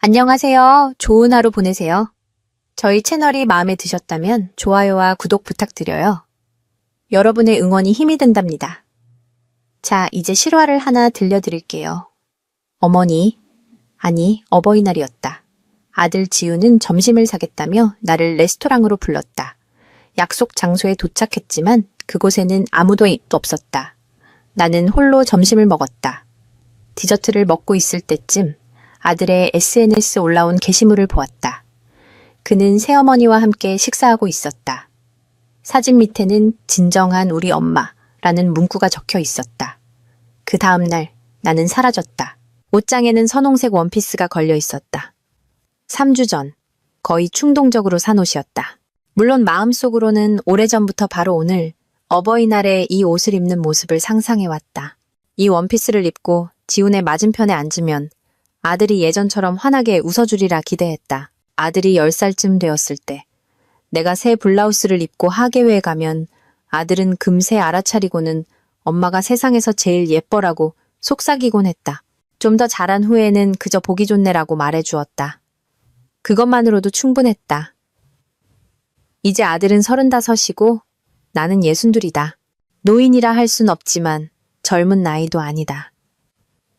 안녕하세요. 좋은 하루 보내세요. 저희 채널이 마음에 드셨다면 좋아요와 구독 부탁드려요. 여러분의 응원이 힘이 된답니다. 자, 이제 실화를 하나 들려드릴게요. 어버이날이었다. 아들 지우는 점심을 사겠다며 나를 레스토랑으로 불렀다. 약속 장소에 도착했지만 그곳에는 아무도 없었다. 나는 홀로 점심을 먹었다. 디저트를 먹고 있을 때쯤 아들의 SNS 올라온 게시물을 보았다. 그는 새어머니와 함께 식사하고 있었다. 사진 밑에는 진정한 우리 엄마라는 문구가 적혀 있었다. 그 다음날 나는 사라졌다. 옷장에는 선홍색 원피스가 걸려 있었다. 3주 전, 거의 충동적으로 산 옷이었다. 물론 마음속으로는 오래전부터 바로 오늘 어버이날에 이 옷을 입는 모습을 상상해왔다. 이 원피스를 입고 지훈의 맞은편에 앉으면 아들이 예전처럼 환하게 웃어주리라 기대했다. 아들이 10살쯤 되었을 때 내가 새 블라우스를 입고 하계회에 가면 아들은 금세 알아차리고는 엄마가 세상에서 제일 예뻐라고 속삭이곤 했다. 좀 더 자란 후에는 그저 보기 좋네라고 말해주었다. 그것만으로도 충분했다. 이제 아들은 35이고 나는 62이다. 노인이라 할 순 없지만 젊은 나이도 아니다.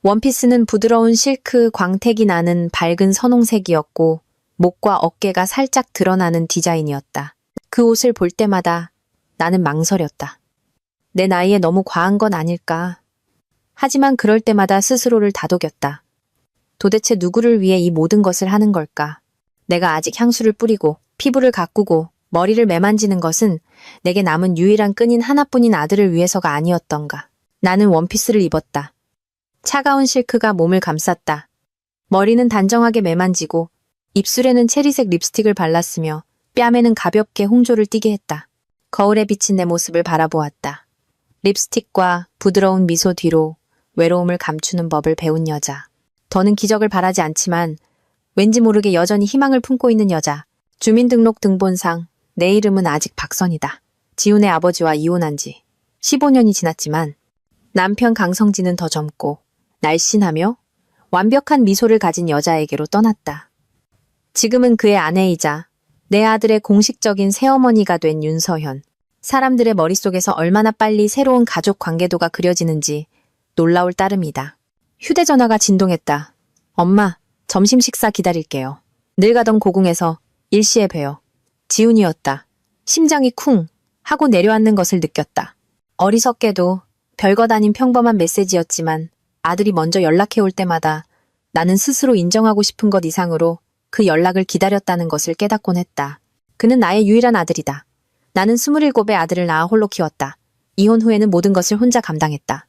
원피스는 부드러운 실크 광택이 나는 밝은 선홍색이었고 목과 어깨가 살짝 드러나는 디자인이었다. 그 옷을 볼 때마다 나는 망설였다. 내 나이에 너무 과한 건 아닐까. 하지만 그럴 때마다 스스로를 다독였다. 도대체 누구를 위해 이 모든 것을 하는 걸까? 내가 아직 향수를 뿌리고 피부를 가꾸고 머리를 매만지는 것은 내게 남은 유일한 끈인 하나뿐인 아들을 위해서가 아니었던가. 나는 원피스를 입었다. 차가운 실크가 몸을 감쌌다. 머리는 단정하게 매만지고 입술에는 체리색 립스틱을 발랐으며 뺨에는 가볍게 홍조를 띠게 했다. 거울에 비친 내 모습을 바라보았다. 립스틱과 부드러운 미소 뒤로 외로움을 감추는 법을 배운 여자. 더는 기적을 바라지 않지만 왠지 모르게 여전히 희망을 품고 있는 여자. 주민등록 등본상 내 이름은 아직 박선이다. 지훈의 아버지와 이혼한 지 15년이 지났지만 남편 강성진은 더 젊고 날씬하며 완벽한 미소를 가진 여자에게로 떠났다. 지금은 그의 아내이자 내 아들의 공식적인 새어머니가 된 윤서현. 사람들의 머릿속에서 얼마나 빨리 새로운 가족 관계도가 그려지는지 놀라울 따름이다. 휴대전화가 진동했다. 엄마, 점심 식사 기다릴게요. 늘 가던 고궁에서 일시에 뵈어. 지훈이었다. 심장이 쿵 하고 내려앉는 것을 느꼈다. 어리석게도 별것 아닌 평범한 메시지였지만 아들이 먼저 연락해올 때마다 나는 스스로 인정하고 싶은 것 이상으로 그 연락을 기다렸다는 것을 깨닫곤 했다. 그는 나의 유일한 아들이다. 나는 27의 아들을 낳아 홀로 키웠다. 이혼 후에는 모든 것을 혼자 감당했다.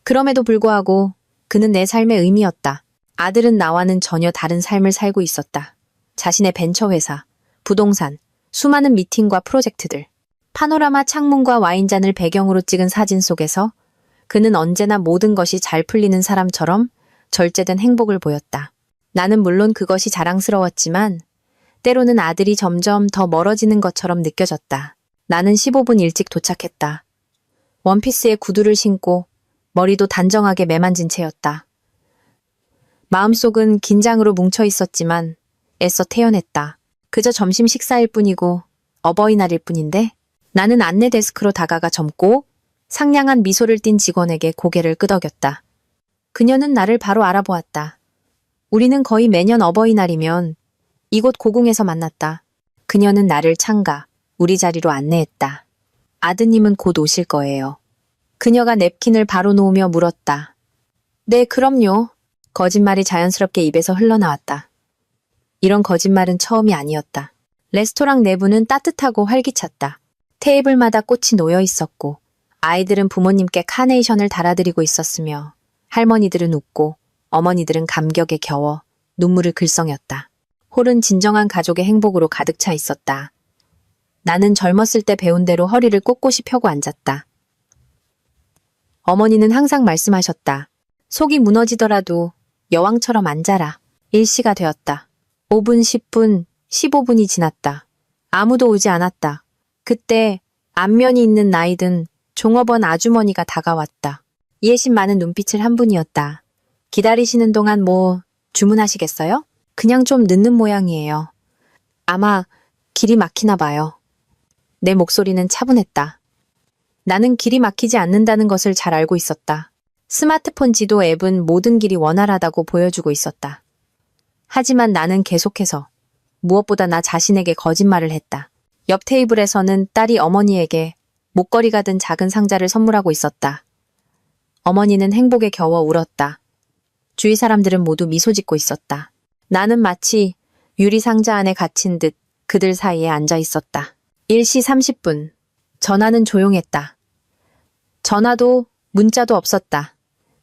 그럼에도 불구하고 그는 내 삶의 의미였다. 아들은 나와는 전혀 다른 삶을 살고 있었다. 자신의 벤처회사, 부동산, 수많은 미팅과 프로젝트들, 파노라마 창문과 와인잔을 배경으로 찍은 사진 속에서 그는 언제나 모든 것이 잘 풀리는 사람처럼 절제된 행복을 보였다. 나는 물론 그것이 자랑스러웠지만 때로는 아들이 점점 더 멀어지는 것처럼 느껴졌다. 나는 15분 일찍 도착했다. 원피스에 구두를 신고 머리도 단정하게 매만진 채였다. 마음속은 긴장으로 뭉쳐 있었지만 애써 태연했다. 그저 점심 식사일 뿐이고 어버이날일 뿐인데 나는 안내 데스크로 다가가 젊고 상냥한 미소를 띤 직원에게 고개를 끄덕였다. 그녀는 나를 바로 알아보았다. 우리는 거의 매년 어버이날이면 이곳 고궁에서 만났다. 그녀는 나를 창가, 우리 자리로 안내했다. 아드님은 곧 오실 거예요. 그녀가 냅킨을 바로 놓으며 물었다. 네, 그럼요. 거짓말이 자연스럽게 입에서 흘러나왔다. 이런 거짓말은 처음이 아니었다. 레스토랑 내부는 따뜻하고 활기찼다. 테이블마다 꽃이 놓여 있었고 아이들은 부모님께 카네이션을 달아드리고 있었으며 할머니들은 웃고 어머니들은 감격에 겨워 눈물을 글썽였다. 홀은 진정한 가족의 행복으로 가득 차 있었다. 나는 젊었을 때 배운 대로 허리를 꼿꼿이 펴고 앉았다. 어머니는 항상 말씀하셨다. 속이 무너지더라도 여왕처럼 앉아라. 일시가 되었다. 5분, 10분, 15분이 지났다. 아무도 오지 않았다. 그때 안면이 있는 나이든 종업원 아주머니가 다가왔다. 이해심 많은 눈빛을 한 분이었다. 기다리시는 동안 뭐 주문하시겠어요? 그냥 좀 늦는 모양이에요. 아마 길이 막히나 봐요. 내 목소리는 차분했다. 나는 길이 막히지 않는다는 것을 잘 알고 있었다. 스마트폰 지도 앱은 모든 길이 원활하다고 보여주고 있었다. 하지만 나는 계속해서 무엇보다 나 자신에게 거짓말을 했다. 옆 테이블에서는 딸이 어머니에게 목걸이가 든 작은 상자를 선물하고 있었다. 어머니는 행복에 겨워 울었다. 주위 사람들은 모두 미소 짓고 있었다. 나는 마치 유리 상자 안에 갇힌 듯 그들 사이에 앉아 있었다. 1시 30분. 전화는 조용했다. 전화도 문자도 없었다.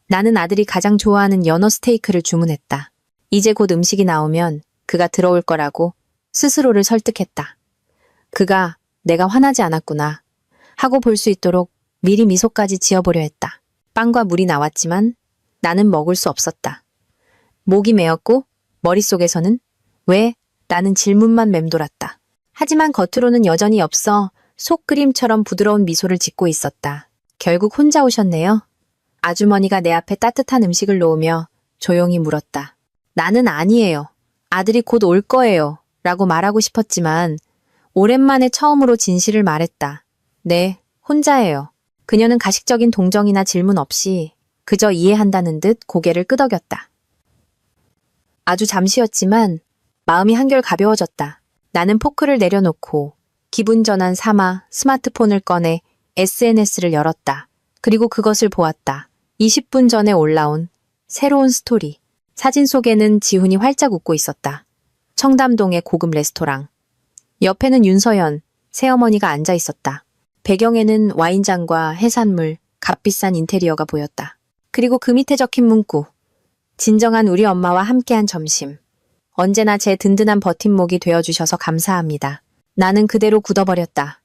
나는 아들이 가장 좋아하는 연어 스테이크를 주문했다. 이제 곧 음식이 나오면 그가 들어올 거라고 스스로를 설득했다. 그가 내가 화나지 않았구나 하고 볼 수 있도록 미리 미소까지 지어보려 했다. 빵과 물이 나왔지만 나는 먹을 수 없었다. 목이 메었고 머릿속에서는 왜? 라는 질문만 맴돌았다. 하지만 겉으로는 여전히 엽서 속그림처럼 부드러운 미소를 짓고 있었다. 결국 혼자 오셨네요. 아주머니가 내 앞에 따뜻한 음식을 놓으며 조용히 물었다. 나는 아니에요. 아들이 곧 올 거예요. 라고 말하고 싶었지만 오랜만에 처음으로 진실을 말했다. 네, 혼자예요. 그녀는 가식적인 동정이나 질문 없이 그저 이해한다는 듯 고개를 끄덕였다. 아주 잠시였지만 마음이 한결 가벼워졌다. 나는 포크를 내려놓고 기분 전환 삼아 스마트폰을 꺼내 SNS를 열었다. 그리고 그것을 보았다. 20분 전에 올라온 새로운 스토리. 사진 속에는 지훈이 활짝 웃고 있었다. 청담동의 고급 레스토랑. 옆에는 윤서연, 새어머니가 앉아 있었다. 배경에는 와인잔과 해산물, 값비싼 인테리어가 보였다. 그리고 그 밑에 적힌 문구. 진정한 우리 엄마와 함께한 점심. 언제나 제 든든한 버팀목이 되어주셔서 감사합니다. 나는 그대로 굳어버렸다.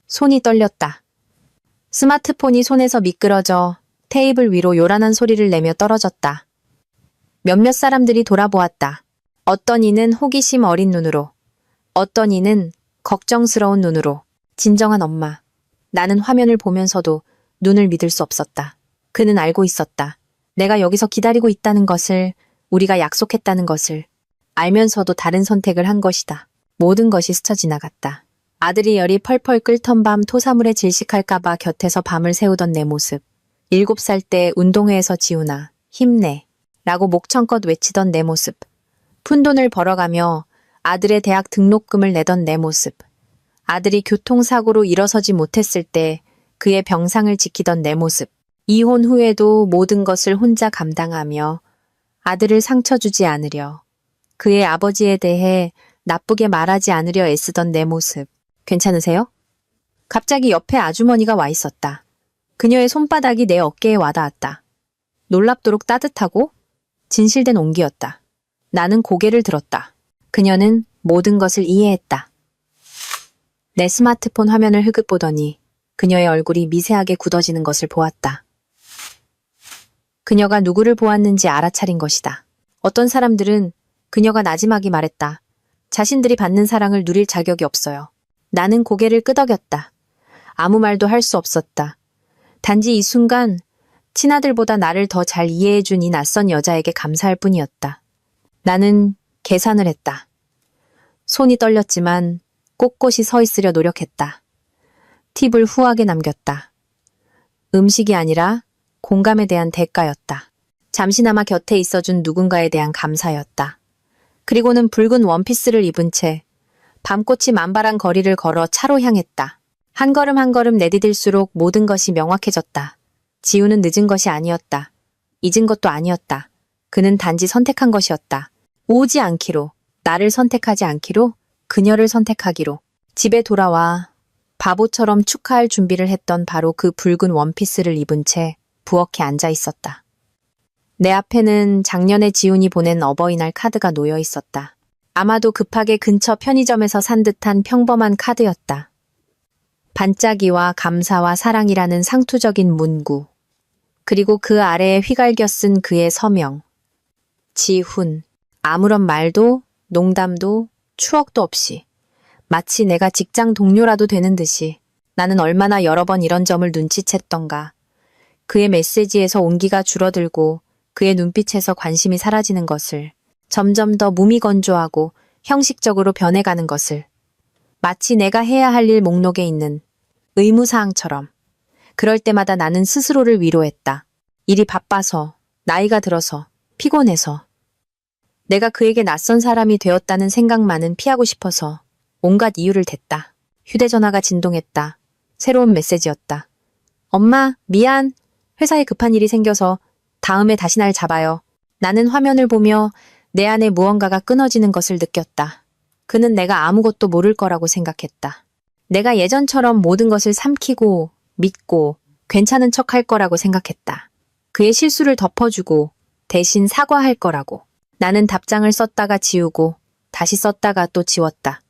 손이 떨렸다. 스마트폰이 손에서 미끄러져 테이블 위로 요란한 소리를 내며 떨어졌다. 몇몇 사람들이 돌아보았다. 어떤 이는 호기심 어린 눈으로, 어떤 이는 걱정스러운 눈으로. 진정한 엄마. 나는 화면을 보면서도 눈을 믿을 수 없었다. 그는 알고 있었다. 내가 여기서 기다리고 있다는 것을, 우리가 약속했다는 것을 알면서도 다른 선택을 한 것이다. 모든 것이 스쳐 지나갔다. 아들이 열이 펄펄 끓던 밤 토사물에 질식할까봐 곁에서 밤을 새우던 내 모습. 7살 때 운동회에서 지훈아, 힘내. 라고 목청껏 외치던 내 모습. 푼돈을 벌어가며 아들의 대학 등록금을 내던 내 모습. 아들이 교통사고로 일어서지 못했을 때 그의 병상을 지키던 내 모습. 이혼 후에도 모든 것을 혼자 감당하며 아들을 상처 주지 않으려, 그의 아버지에 대해 나쁘게 말하지 않으려 애쓰던 내 모습. 괜찮으세요? 갑자기 옆에 아주머니가 와 있었다. 그녀의 손바닥이 내 어깨에 와닿았다. 놀랍도록 따뜻하고 진실된 온기였다. 나는 고개를 들었다. 그녀는 모든 것을 이해했다. 내 스마트폰 화면을 흐긋 보더니 그녀의 얼굴이 미세하게 굳어지는 것을 보았다. 그녀가 누구를 보았는지 알아차린 것이다. 어떤 사람들은 그녀가 나지막이 말했다. 자신들이 받는 사랑을 누릴 자격이 없어요. 나는 고개를 끄덕였다. 아무 말도 할 수 없었다. 단지 이 순간 친아들보다 나를 더 잘 이해해준 이 낯선 여자에게 감사할 뿐이었다. 나는 계산을 했다. 손이 떨렸지만 꼿꼿이 서 있으려 노력했다. 팁을 후하게 남겼다. 음식이 아니라 공감에 대한 대가였다. 잠시나마 곁에 있어준 누군가에 대한 감사였다. 그리고는 붉은 원피스를 입은 채 밤꽃이 만발한 거리를 걸어 차로 향했다. 한 걸음 한 걸음 내디딜수록 모든 것이 명확해졌다. 지우는 늦은 것이 아니었다. 잊은 것도 아니었다. 그는 단지 선택한 것이었다. 오지 않기로, 나를 선택하지 않기로, 그녀를 선택하기로. 집에 돌아와 바보처럼 축하할 준비를 했던 바로 그 붉은 원피스를 입은 채 부엌에 앉아 있었다. 내 앞에는 작년에 지훈이 보낸 어버이날 카드가 놓여 있었다. 아마도 급하게 근처 편의점에서 산 듯한 평범한 카드였다. 반짝이와 감사와 사랑이라는 상투적인 문구. 그리고 그 아래에 휘갈겨 쓴 그의 서명. 지훈. 아무런 말도, 농담도, 추억도 없이. 마치 내가 직장 동료라도 되는 듯이 나는 얼마나 여러 번 이런 점을 눈치챘던가. 그의 메시지에서 온기가 줄어들고 그의 눈빛에서 관심이 사라지는 것을 점점 더 무미건조하고 형식적으로 변해가는 것을. 마치 내가 해야 할 일 목록에 있는 의무사항처럼. 그럴 때마다 나는 스스로를 위로했다. 일이 바빠서, 나이가 들어서, 피곤해서. 내가 그에게 낯선 사람이 되었다는 생각만은 피하고 싶어서 온갖 이유를 댔다. 휴대전화가 진동했다. 새로운 메시지였다. 엄마, 미안. 회사에 급한 일이 생겨서 다음에 다시 날 잡아요. 나는 화면을 보며 내 안에 무언가가 끊어지는 것을 느꼈다. 그는 내가 아무것도 모를 거라고 생각했다. 내가 예전처럼 모든 것을 삼키고 믿고 괜찮은 척 할 거라고 생각했다. 그의 실수를 덮어주고 대신 사과할 거라고. 나는 답장을 썼다가 지우고 다시 썼다가 또 지웠다.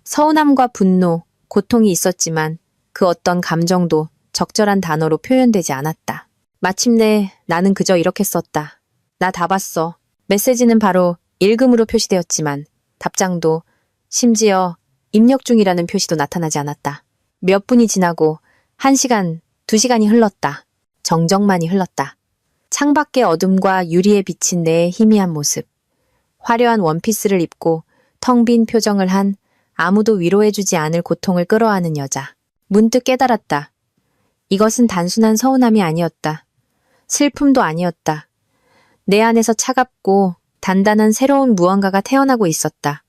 서운함과 분노, 고통이 있었지만 그 어떤 감정도 적절한 단어로 표현되지 않았다. 마침내 나는 그저 이렇게 썼다. 나 다 봤어. 메시지는 바로 읽음으로 표시되었지만 답장도 심지어 입력 중이라는 표시도 나타나지 않았다. 몇 분이 지나고 1시간, 2시간이 흘렀다. 정적만이 흘렀다. 창밖의 어둠과 유리에 비친 내 희미한 모습. 화려한 원피스를 입고 텅 빈 표정을 한 아무도 위로해주지 않을 고통을 끌어안은 여자. 문득 깨달았다. 이것은 단순한 서운함이 아니었다. 슬픔도 아니었다. 내 안에서 차갑고 단단한 새로운 무언가가 태어나고 있었다.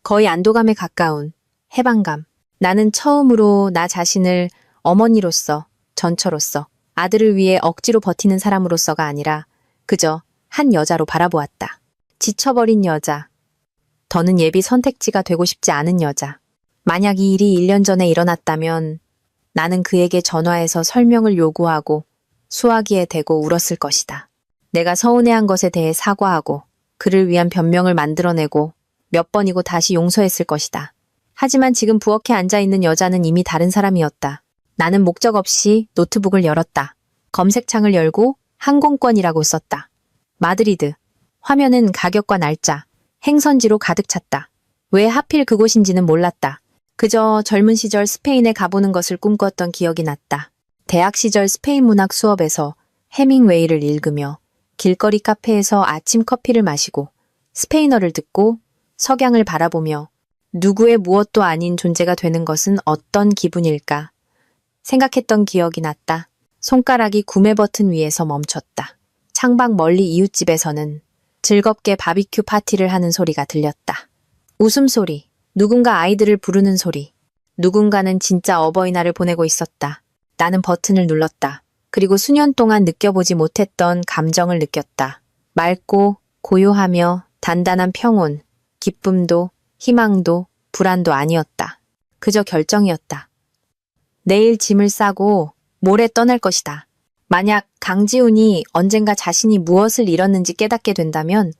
거의 안도감에 가까운 해방감. 나는 처음으로 나 자신을 어머니로서, 전처로서, 아들을 위해 억지로 버티는 사람으로서가 아니라 그저 한 여자로 바라보았다. 지쳐버린 여자. 더는 예비 선택지가 되고 싶지 않은 여자. 만약 이 일이 1년 전에 일어났다면 나는 그에게 전화해서 설명을 요구하고 수화기에 대고 울었을 것이다. 내가 서운해한 것에 대해 사과하고 그를 위한 변명을 만들어내고 몇 번이고 다시 용서했을 것이다. 하지만 지금 부엌에 앉아있는 여자는 이미 다른 사람이었다. 나는 목적 없이 노트북을 열었다. 검색창을 열고 항공권이라고 썼다. 마드리드. 화면은 가격과 날짜, 행선지로 가득 찼다. 왜 하필 그곳인지는 몰랐다. 그저 젊은 시절 스페인에 가보는 것을 꿈꿨던 기억이 났다. 대학 시절 스페인 문학 수업에서 해밍웨이를 읽으며 길거리 카페에서 아침 커피를 마시고 스페인어를 듣고 석양을 바라보며 누구의 무엇도 아닌 존재가 되는 것은 어떤 기분일까 생각했던 기억이 났다. 손가락이 구매 버튼 위에서 멈췄다. 창밖 멀리 이웃집에서는 즐겁게 바비큐 파티를 하는 소리가 들렸다. 웃음소리, 누군가 아이들을 부르는 소리. 누군가는 진짜 어버이날을 보내고 있었다. 나는 버튼을 눌렀다. 그리고 수년 동안 느껴보지 못했던 감정을 느꼈다. 맑고 고요하며 단단한 평온, 기쁨도 희망도 불안도 아니었다. 그저 결정이었다. 내일 짐을 싸고 모레 떠날 것이다. 만약 강지훈이 언젠가 자신이 무엇을 잃었는지 깨닫게 된다면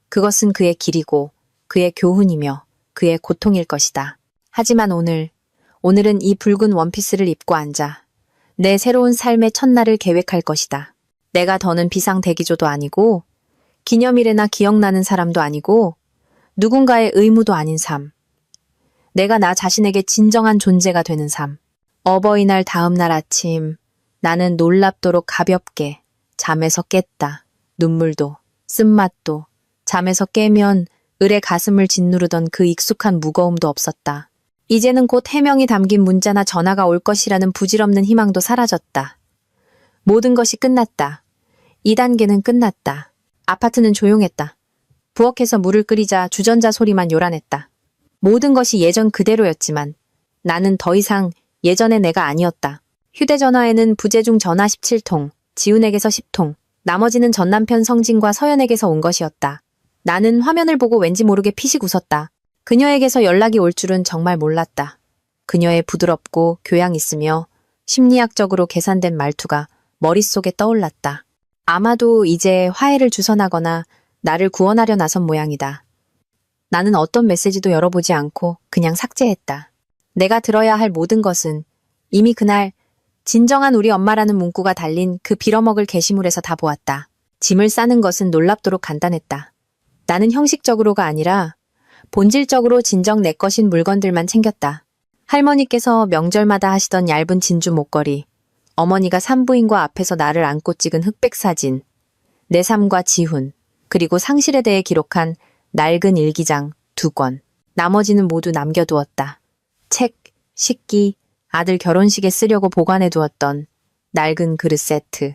그것은 그의 길이고 그의 교훈이며 그의 고통일 것이다. 하지만 오늘은 이 붉은 원피스를 입고 앉아 내 새로운 삶의 첫날을 계획할 것이다. 내가 더는 비상대기조도 아니고 기념일에나 기억나는 사람도 아니고 누군가의 의무도 아닌 삶. 내가 나 자신에게 진정한 존재가 되는 삶. 어버이날 다음 날 아침 나는 놀랍도록 가볍게 잠에서 깼다. 눈물도 쓴맛도 잠에서 깨면 을의 가슴을 짓누르던 그 익숙한 무거움도 없었다. 이제는 곧 해명이 담긴 문자나 전화가 올 것이라는 부질없는 희망도 사라졌다. 모든 것이 끝났다. 2단계는 끝났다. 아파트는 조용했다. 부엌에서 물을 끓이자 주전자 소리만 요란했다. 모든 것이 예전 그대로였지만 나는 더 이상 예전의 내가 아니었다. 휴대전화에는 부재중 전화 17통, 지훈에게서 10통, 나머지는 전남편 성진과 서연에게서 온 것이었다. 나는 화면을 보고 왠지 모르게 피식 웃었다. 그녀에게서 연락이 올 줄은 정말 몰랐다. 그녀의 부드럽고 교양 있으며 심리학적으로 계산된 말투가 머릿속에 떠올랐다. 아마도 이제 화해를 주선하거나 나를 구원하려 나선 모양이다. 나는 어떤 메시지도 열어보지 않고 그냥 삭제했다. 내가 들어야 할 모든 것은 이미 그날 진정한 우리 엄마라는 문구가 달린 그 빌어먹을 게시물에서 다 보았다. 짐을 싸는 것은 놀랍도록 간단했다. 나는 형식적으로가 아니라 본질적으로 진정 내 것인 물건들만 챙겼다. 할머니께서 명절마다 하시던 얇은 진주 목걸이, 어머니가 산부인과 앞에서 나를 안고 찍은 흑백 사진, 내 삶과 지훈, 그리고 상실에 대해 기록한 낡은 일기장 2권. 나머지는 모두 남겨두었다. 책, 식기, 아들 결혼식에 쓰려고 보관해두었던 낡은 그릇 세트.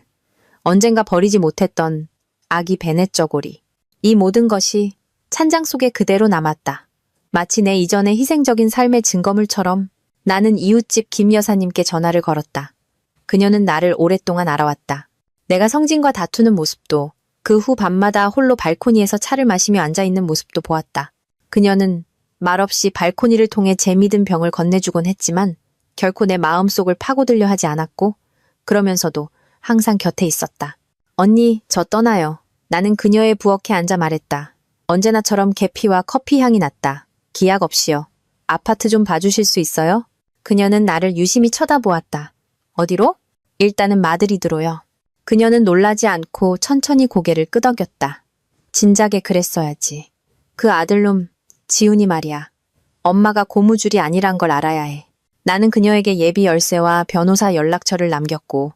언젠가 버리지 못했던 아기 베넷 저고리. 이 모든 것이 찬장 속에 그대로 남았다. 마치 내 이전의 희생적인 삶의 증거물처럼 나는 이웃집 김 여사님께 전화를 걸었다. 그녀는 나를 오랫동안 알아왔다. 내가 성진과 다투는 모습도 그 후 밤마다 홀로 발코니에서 차를 마시며 앉아있는 모습도 보았다. 그녀는 말없이 발코니를 통해 재 믿은 병을 건네주곤 했지만 결코 내 마음속을 파고들려 하지 않았고 그러면서도 항상 곁에 있었다. 언니, 저 떠나요. 나는 그녀의 부엌에 앉아 말했다. 언제나처럼 계피와 커피 향이 났다. 기약 없이요. 아파트 좀 봐주실 수 있어요? 그녀는 나를 유심히 쳐다보았다. 어디로? 일단은 마드리드로요. 그녀는 놀라지 않고 천천히 고개를 끄덕였다. 진작에 그랬어야지. 그 아들놈, 지훈이 말이야. 엄마가 고무줄이 아니란 걸 알아야 해. 나는 그녀에게 예비 열쇠와 변호사 연락처를 남겼고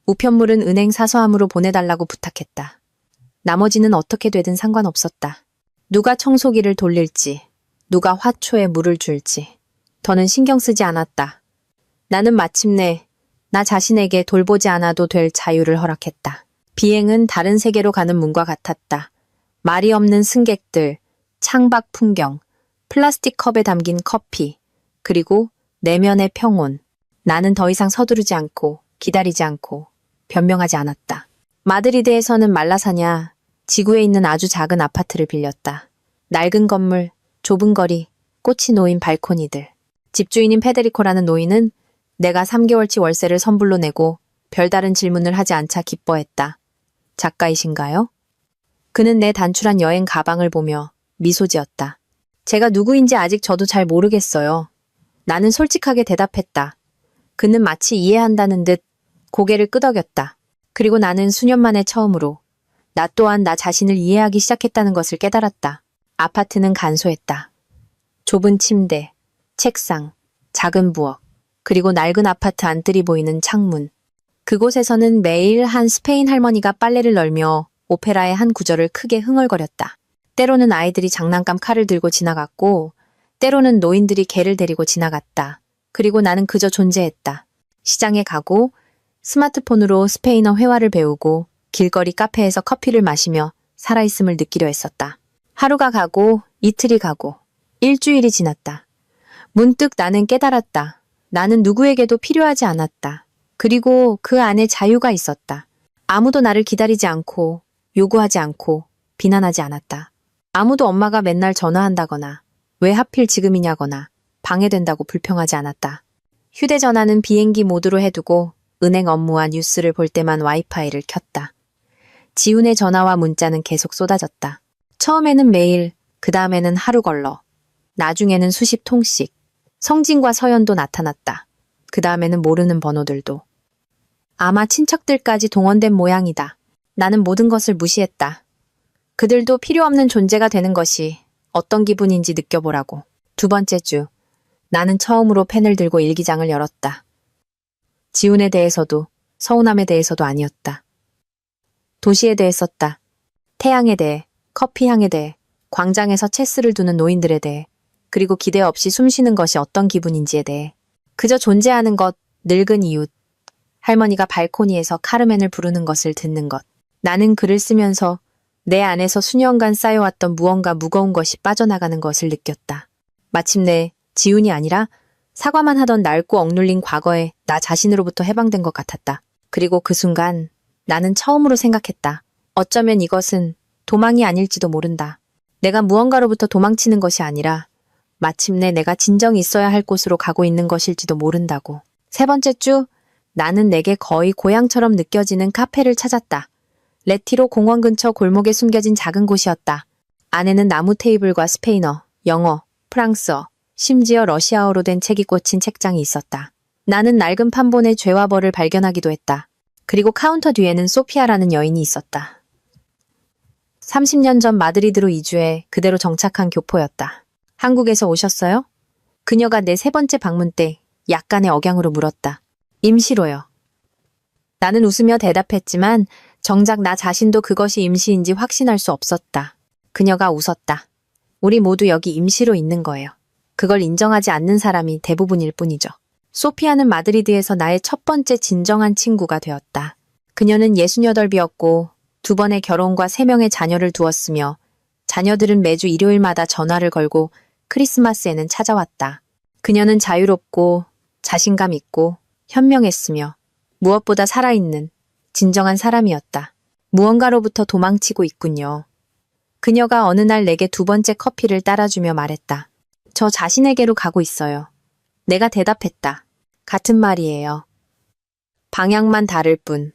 우편물은 은행 사서함으로 보내달라고 부탁했다. 나머지는 어떻게 되든 상관없었다. 누가 청소기를 돌릴지, 누가 화초에 물을 줄지 더는 신경 쓰지 않았다. 나는 마침내 나 자신에게 돌보지 않아도 될 자유를 허락했다. 비행은 다른 세계로 가는 문과 같았다. 말이 없는 승객들, 창밖 풍경, 플라스틱 컵에 담긴 커피, 그리고 내면의 평온. 나는 더 이상 서두르지 않고 기다리지 않고 변명하지 않았다. 마드리드에서는 말라사냐, 지구에 있는 아주 작은 아파트를 빌렸다. 낡은 건물, 좁은 거리, 꽃이 놓인 발코니들. 집주인인 페데리코라는 노인은 내가 3개월치 월세를 선불로 내고 별다른 질문을 하지 않자 기뻐했다. 작가이신가요? 그는 내 단출한 여행 가방을 보며 미소 지었다. 제가 누구인지 아직 저도 잘 모르겠어요. 나는 솔직하게 대답했다. 그는 마치 이해한다는 듯 고개를 끄덕였다. 그리고 나는 수년 만에 처음으로 나 또한 나 자신을 이해하기 시작했다는 것을 깨달았다. 아파트는 간소했다. 좁은 침대, 책상, 작은 부엌, 그리고 낡은 아파트 안뜰이 보이는 창문. 그곳에서는 매일 한 스페인 할머니가 빨래를 널며 오페라의 한 구절을 크게 흥얼거렸다. 때로는 아이들이 장난감 칼을 들고 지나갔고 때로는 노인들이 개를 데리고 지나갔다. 그리고 나는 그저 존재했다. 시장에 가고 스마트폰으로 스페인어 회화를 배우고 길거리 카페에서 커피를 마시며 살아있음을 느끼려 했었다. 하루가 가고 이틀이 가고 일주일이 지났다. 문득 나는 깨달았다. 나는 누구에게도 필요하지 않았다. 그리고 그 안에 자유가 있었다. 아무도 나를 기다리지 않고 요구하지 않고 비난하지 않았다. 아무도 엄마가 맨날 전화한다거나 왜 하필 지금이냐거나 방해된다고 불평하지 않았다. 휴대전화는 비행기 모드로 해두고 은행 업무와 뉴스를 볼 때만 와이파이를 켰다. 지훈의 전화와 문자는 계속 쏟아졌다. 처음에는 매일, 그 다음에는 하루 걸러, 나중에는 수십 통씩. 성진과 서연도 나타났다. 그 다음에는 모르는 번호들도. 아마 친척들까지 동원된 모양이다. 나는 모든 것을 무시했다. 그들도 필요 없는 존재가 되는 것이 어떤 기분인지 느껴보라고. 두 번째 주, 나는 처음으로 펜을 들고 일기장을 열었다. 지훈에 대해서도 서운함에 대해서도 아니었다. 도시에 대해 썼다. 태양에 대해, 커피향에 대해, 광장에서 체스를 두는 노인들에 대해, 그리고 기대 없이 숨쉬는 것이 어떤 기분인지에 대해. 그저 존재하는 것, 늙은 이웃, 할머니가 발코니에서 카르멘을 부르는 것을 듣는 것. 나는 글을 쓰면서 내 안에서 수년간 쌓여왔던 무언가 무거운 것이 빠져나가는 것을 느꼈다. 마침내 지훈이 아니라 사과만 하던 낡고 억눌린 과거에 나 자신으로부터 해방된 것 같았다. 그리고 그 순간 나는 처음으로 생각했다. 어쩌면 이것은 도망이 아닐지도 모른다. 내가 무언가로부터 도망치는 것이 아니라 마침내 내가 진정이 있어야 할 곳으로 가고 있는 것일지도 모른다고. 세 번째 주, 나는 내게 거의 고향처럼 느껴지는 카페를 찾았다. 레티로 공원 근처 골목에 숨겨진 작은 곳이었다. 안에는 나무 테이블과 스페인어, 영어, 프랑스어, 심지어 러시아어로 된 책이 꽂힌 책장이 있었다. 나는 낡은 판본의 죄와 벌을 발견하기도 했다. 그리고 카운터 뒤에는 소피아라는 여인이 있었다. 30년 전 마드리드로 이주해 그대로 정착한 교포였다. 한국에서 오셨어요? 그녀가 내 세 번째 방문 때 약간의 억양으로 물었다. 임시로요. 나는 웃으며 대답했지만 정작 나 자신도 그것이 임시인지 확신할 수 없었다. 그녀가 웃었다. 우리 모두 여기 임시로 있는 거예요. 그걸 인정하지 않는 사람이 대부분일 뿐이죠. 소피아는 마드리드에서 나의 첫 번째 진정한 친구가 되었다. 그녀는 68이었고 2번의 결혼과 3명의 자녀를 두었으며 자녀들은 매주 일요일마다 전화를 걸고 크리스마스에는 찾아왔다. 그녀는 자유롭고 자신감 있고 현명했으며 무엇보다 살아있는 진정한 사람이었다. 무언가로부터 도망치고 있군요. 그녀가 어느 날 내게 2번째 커피를 따라주며 말했다. 저 자신에게로 가고 있어요. 내가 대답했다. 같은 말이에요. 방향만 다를 뿐.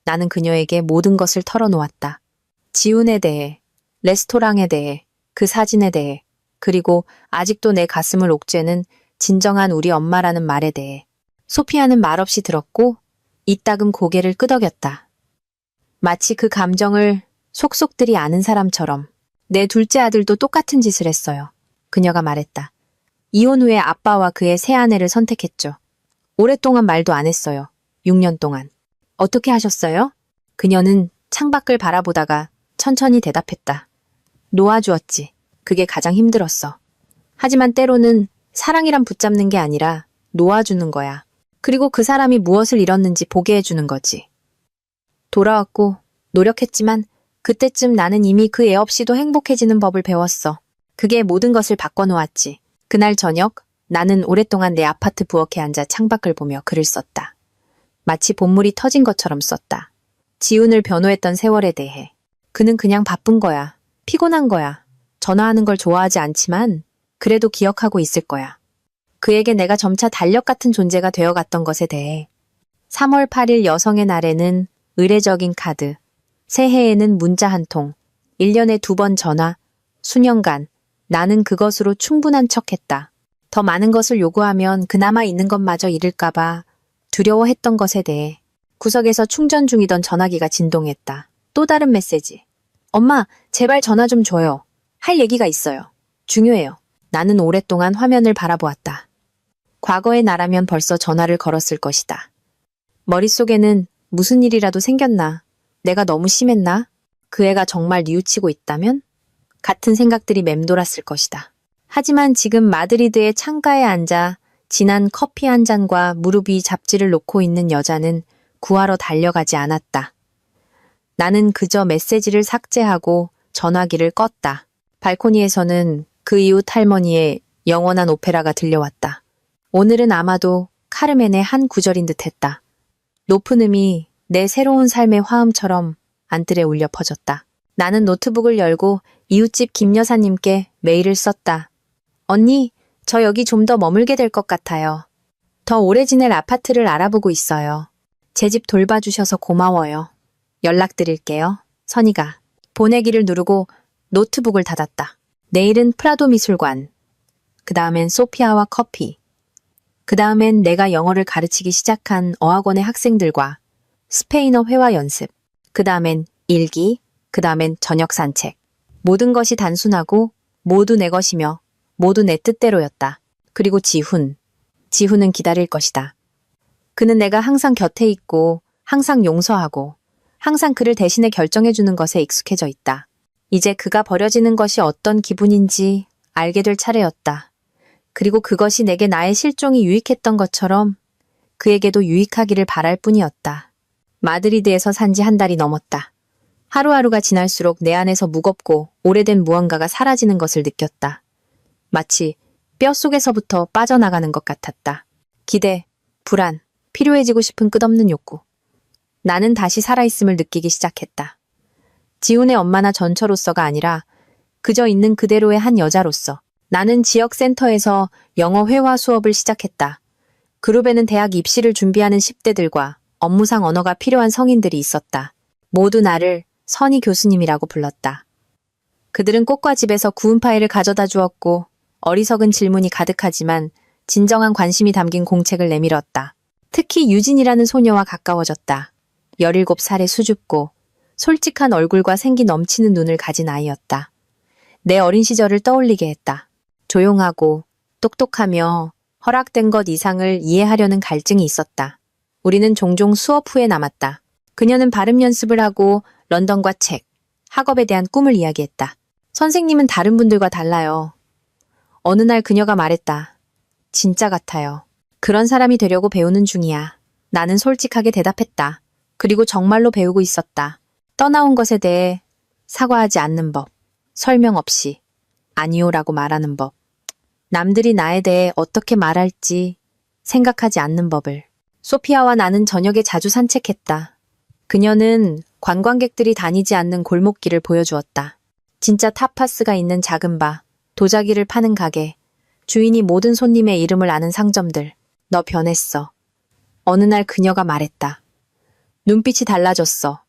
나는 그녀에게 모든 것을 털어놓았다. 지훈에 대해, 레스토랑에 대해, 그 사진에 대해, 그리고 아직도 내 가슴을 옥죄는 진정한 우리 엄마라는 말에 대해. 소피아는 말없이 들었고 이따금 고개를 끄덕였다. 마치 그 감정을 속속들이 아는 사람처럼. 내 둘째 아들도 똑같은 짓을 했어요. 그녀가 말했다. 이혼 후에 아빠와 그의 새 아내를 선택했죠. 오랫동안 말도 안 했어요. 6년 동안. 어떻게 하셨어요? 그녀는 창밖을 바라보다가 천천히 대답했다. 놓아주었지. 그게 가장 힘들었어. 하지만 때로는 사랑이란 붙잡는 게 아니라 놓아주는 거야. 그리고 그 사람이 무엇을 잃었는지 보게 해주는 거지. 돌아왔고 노력했지만 그때쯤 나는 이미 그 애 없이도 행복해지는 법을 배웠어. 그게 모든 것을 바꿔놓았지. 그날 저녁 나는 오랫동안 내 아파트 부엌에 앉아 창밖을 보며 글을 썼다. 마치 봇물이 터진 것처럼 썼다. 지훈을 변호했던 세월에 대해. 그는 그냥 바쁜 거야. 피곤한 거야. 전화하는 걸 좋아하지 않지만 그래도 기억하고 있을 거야. 그에게 내가 점차 달력 같은 존재가 되어갔던 것에 대해. 3월 8일 여성의 날에는 의례적인 카드, 새해에는 문자 한 통, 1년에 2번 전화, 수년간 나는 그것으로 충분한 척했다. 더 많은 것을 요구하면 그나마 있는 것마저 잃을까봐 두려워했던 것에 대해. 구석에서 충전 중이던 전화기가 진동했다. 또 다른 메시지. 엄마, 제발 전화 좀 줘요. 할 얘기가 있어요. 중요해요. 나는 오랫동안 화면을 바라보았다. 과거의 나라면 벌써 전화를 걸었을 것이다. 머릿속에는 무슨 일이라도 생겼나? 내가 너무 심했나? 그 애가 정말 뉘우치고 있다면? 같은 생각들이 맴돌았을 것이다. 하지만 지금 마드리드의 창가에 앉아 진한 커피 한 잔과 무릎 위 잡지를 놓고 있는 여자는 구하러 달려가지 않았다. 나는 그저 메시지를 삭제하고 전화기를 껐다. 발코니에서는 그 이웃 할머니의 영원한 오페라가 들려왔다. 오늘은 아마도 카르멘의 한 구절인 듯했다. 높은 음이 내 새로운 삶의 화음처럼 안뜰에 울려 퍼졌다. 나는 노트북을 열고 이웃집 김 여사님께 메일을 썼다. 언니, 저 여기 좀 더 머물게 될 것 같아요. 더 오래 지낼 아파트를 알아보고 있어요. 제 집 돌봐주셔서 고마워요. 연락드릴게요. 선이가. 보내기를 누르고 노트북을 닫았다. 내일은 프라도 미술관. 그 다음엔 소피아와 커피. 그 다음엔 내가 영어를 가르치기 시작한 어학원의 학생들과 스페인어 회화 연습. 그 다음엔 일기. 그 다음엔 저녁 산책. 모든 것이 단순하고 모두 내 것이며 모두 내 뜻대로였다. 그리고 지훈. 지훈은 기다릴 것이다. 그는 내가 항상 곁에 있고 항상 용서하고 항상 그를 대신해 결정해주는 것에 익숙해져 있다. 이제 그가 버려지는 것이 어떤 기분인지 알게 될 차례였다. 그리고 그것이 내게 나의 실종이 유익했던 것처럼 그에게도 유익하기를 바랄 뿐이었다. 마드리드에서 산 지 한 달이 넘었다. 하루하루가 지날수록 내 안에서 무겁고 오래된 무언가가 사라지는 것을 느꼈다. 마치 뼛속에서부터 빠져나가는 것 같았다. 기대, 불안, 필요해지고 싶은 끝없는 욕구. 나는 다시 살아있음을 느끼기 시작했다. 지훈의 엄마나 전처로서가 아니라 그저 있는 그대로의 한 여자로서. 나는 지역센터에서 영어 회화 수업을 시작했다. 그룹에는 대학 입시를 준비하는 10대들과 업무상 언어가 필요한 성인들이 있었다. 모두 나를 선희 교수님이라고 불렀다. 그들은 꽃과 집에서 구운 파이를 가져다 주었고 어리석은 질문이 가득하지만 진정한 관심이 담긴 공책을 내밀었다. 특히 유진이라는 소녀와 가까워졌다. 17살의 수줍고 솔직한 얼굴과 생기 넘치는 눈을 가진 아이였다. 내 어린 시절을 떠올리게 했다. 조용하고 똑똑하며 허락된 것 이상을 이해하려는 갈증이 있었다. 우리는 종종 수업 후에 남았다. 그녀는 발음 연습을 하고 런던과 책, 학업에 대한 꿈을 이야기했다. 선생님은 다른 분들과 달라요. 어느 날 그녀가 말했다. 진짜 같아요. 그런 사람이 되려고 배우는 중이야. 나는 솔직하게 대답했다. 그리고 정말로 배우고 있었다. 떠나온 것에 대해 사과하지 않는 법, 설명 없이 아니요라고 말하는 법, 남들이 나에 대해 어떻게 말할지 생각하지 않는 법을. 소피아와 나는 저녁에 자주 산책했다. 그녀는 관광객들이 다니지 않는 골목길을 보여주었다. 진짜 타파스가 있는 작은 바, 도자기를 파는 가게, 주인이 모든 손님의 이름을 아는 상점들. 너 변했어. 어느 날 그녀가 말했다. 눈빛이 달라졌어.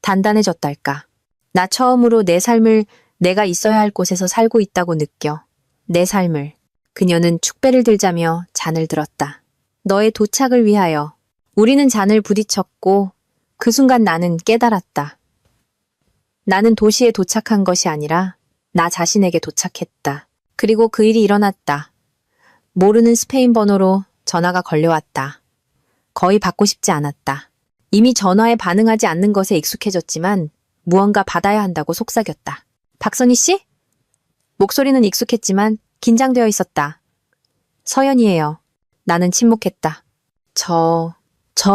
단단해졌달까. 나 처음으로 내 삶을 내가 있어야 할 곳에서 살고 있다고 느껴. 내 삶을. 그녀는 축배를 들자며 잔을 들었다. 너의 도착을 위하여. 우리는 잔을 부딪혔고 그 순간 나는 깨달았다. 나는 도시에 도착한 것이 아니라 나 자신에게 도착했다. 그리고 그 일이 일어났다. 모르는 스페인 번호로 전화가 걸려왔다. 거의 받고 싶지 않았다. 이미 전화에 반응하지 않는 것에 익숙해졌지만 무언가 받아야 한다고 속삭였다. 박선희 씨? 목소리는 익숙했지만 긴장되어 있었다. 서연이에요. 나는 침묵했다. 저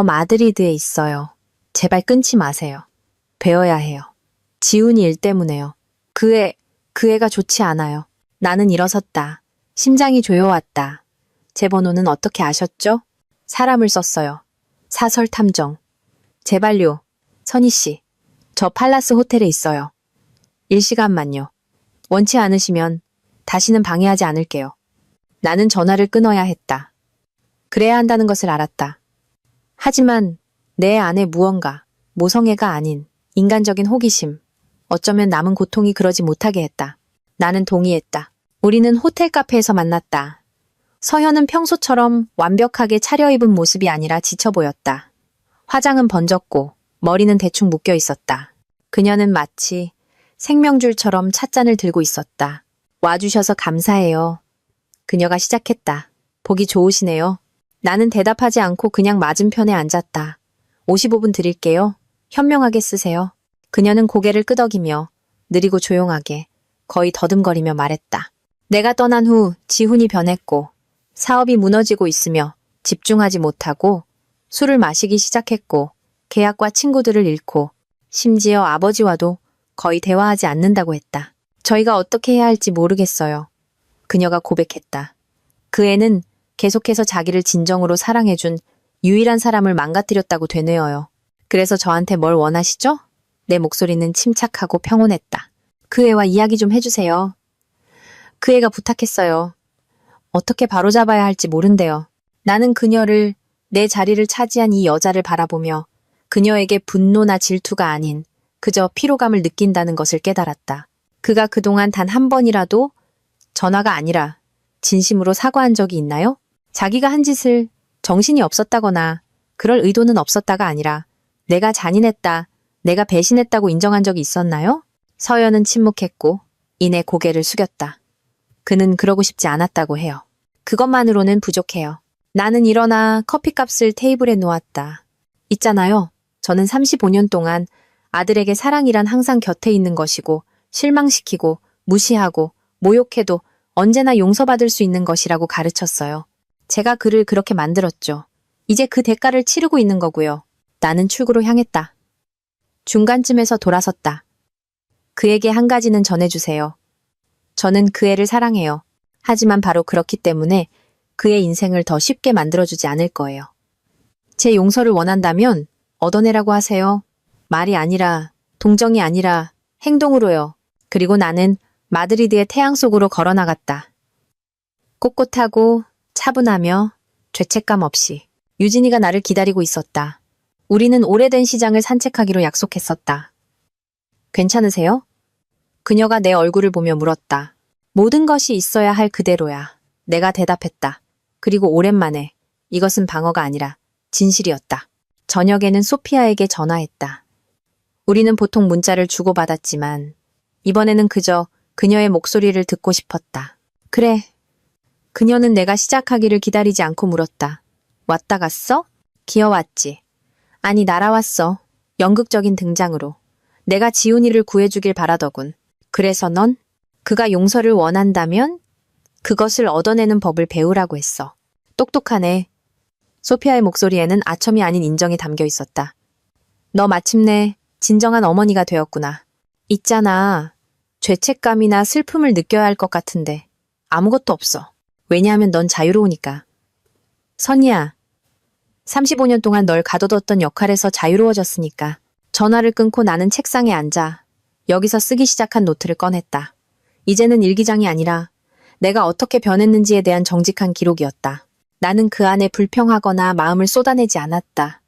마드리드에 있어요. 제발 끊지 마세요. 배워야 해요. 지훈이 일 때문에요. 그 애가 좋지 않아요. 나는 일어섰다. 심장이 조여왔다. 제 번호는 어떻게 아셨죠? 사람을 썼어요. 사설 탐정. 제발요. 선희 씨. 저 팔라스 호텔에 있어요. 1시간만요. 원치 않으시면 다시는 방해하지 않을게요. 나는 전화를 끊어야 했다. 그래야 한다는 것을 알았다. 하지만 내 안에 무언가, 모성애가 아닌 인간적인 호기심, 어쩌면 남은 고통이 그러지 못하게 했다. 나는 동의했다. 우리는 호텔 카페에서 만났다. 서현은 평소처럼 완벽하게 차려입은 모습이 아니라 지쳐 보였다. 화장은 번졌고 머리는 대충 묶여 있었다. 그녀는 마치 생명줄처럼 찻잔을 들고 있었다. 와주셔서 감사해요. 그녀가 시작했다. 보기 좋으시네요. 나는 대답하지 않고 그냥 맞은편에 앉았다. 55분 드릴게요. 현명하게 쓰세요. 그녀는 고개를 끄덕이며 느리고 조용하게 거의 더듬거리며 말했다. 내가 떠난 후 지훈이 변했고 사업이 무너지고 있으며 집중하지 못하고 술을 마시기 시작했고 계약과 친구들을 잃고 심지어 아버지와도 거의 대화하지 않는다고 했다. 저희가 어떻게 해야 할지 모르겠어요. 그녀가 고백했다. 그 애는 계속해서 자기를 진정으로 사랑해준 유일한 사람을 망가뜨렸다고 되뇌어요. 그래서 저한테 뭘 원하시죠? 내 목소리는 침착하고 평온했다. 그 애와 이야기 좀 해주세요. 그 애가 부탁했어요. 어떻게 바로잡아야 할지 모른대요. 나는 그녀를, 내 자리를 차지한 이 여자를 바라보며 그녀에게 분노나 질투가 아닌 그저 피로감을 느낀다는 것을 깨달았다. 그가 그동안 단 한 번이라도 전화가 아니라 진심으로 사과한 적이 있나요? 자기가 한 짓을 정신이 없었다거나 그럴 의도는 없었다가 아니라 내가 잔인했다, 내가 배신했다고 인정한 적이 있었나요? 서연은 침묵했고 이내 고개를 숙였다. 그는 그러고 싶지 않았다고 해요. 그것만으로는 부족해요. 나는 일어나 커피값을 테이블에 놓았다. 있잖아요. 저는 35년 동안 아들에게 사랑이란 항상 곁에 있는 것이고 실망시키고 무시하고 모욕해도 언제나 용서받을 수 있는 것이라고 가르쳤어요. 제가 그를 그렇게 만들었죠. 이제 그 대가를 치르고 있는 거고요. 나는 출구로 향했다. 중간쯤에서 돌아섰다. 그에게 한 가지는 전해주세요. 저는 그 애를 사랑해요. 하지만 바로 그렇기 때문에 그의 인생을 더 쉽게 만들어주지 않을 거예요. 제 용서를 원한다면 얻어내라고 하세요. 말이 아니라, 동정이 아니라 행동으로요. 그리고 나는 마드리드의 태양 속으로 걸어나갔다. 꼿꼿하고 차분하며 죄책감 없이 유진이가 나를 기다리고 있었다. 우리는 오래된 시장을 산책하기로 약속했었다. 괜찮으세요? 그녀가 내 얼굴을 보며 물었다. 모든 것이 있어야 할 그대로야. 내가 대답했다. 그리고 오랜만에 이것은 방어가 아니라 진실이었다. 저녁에는 소피아에게 전화했다. 우리는 보통 문자를 주고받았지만 이번에는 그저 그녀의 목소리를 듣고 싶었다. 그래. 그녀는 내가 시작하기를 기다리지 않고 물었다. 왔다 갔어? 기어왔지. 아니, 날아왔어. 연극적인 등장으로. 내가 지훈이를 구해주길 바라더군. 그래서 넌? 그가 용서를 원한다면 그것을 얻어내는 법을 배우라고 했어. 똑똑하네. 소피아의 목소리에는 아첨이 아닌 인정이 담겨 있었다. 너 마침내 진정한 어머니가 되었구나. 있잖아. 죄책감이나 슬픔을 느껴야 할 것 같은데 아무것도 없어. 왜냐하면 넌 자유로우니까. 선이야. 35년 동안 널 가둬뒀던 역할에서 자유로워졌으니까. 전화를 끊고 나는 책상에 앉아 여기서 쓰기 시작한 노트를 꺼냈다. 이제는 일기장이 아니라 내가 어떻게 변했는지에 대한 정직한 기록이었다. 나는 그 안에 불평하거나 마음을 쏟아내지 않았다.